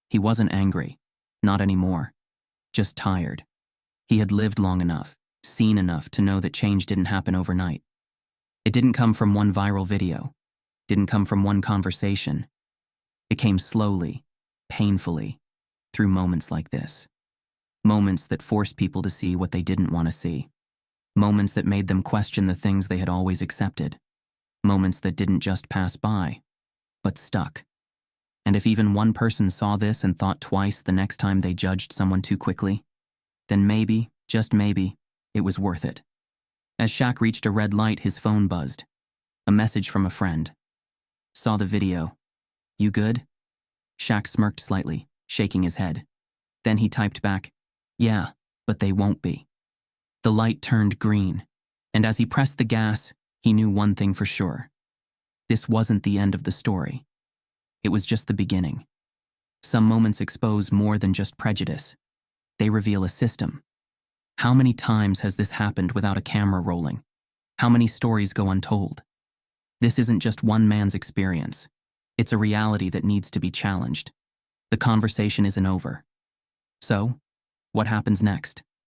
Speaker 1: He wasn't angry. Not anymore. Just tired. He had lived long enough, seen enough to know that change didn't happen overnight. It didn't come from one viral video. Didn't come from one conversation. It came slowly, painfully, through moments like this. Moments that forced people to see what they didn't want to see. Moments that made them question the things they had always accepted. Moments that didn't just pass by, but stuck. And if even one person saw this and thought twice the next time they judged someone too quickly, then maybe, just maybe, it was worth it. As Shaq reached a red light, his phone buzzed. A message from a friend. Saw the video. You good? Shaq smirked slightly, shaking his head. Then he typed back, yeah, but they won't be. The light turned green, and as he pressed the gas, he knew one thing for sure. This wasn't the end of the story. It was just the beginning. Some moments expose more than just prejudice. They reveal a system. How many times has this happened without a camera rolling? How many stories go untold? This isn't just one man's experience. It's a reality that needs to be challenged. The conversation isn't over. So, what happens next?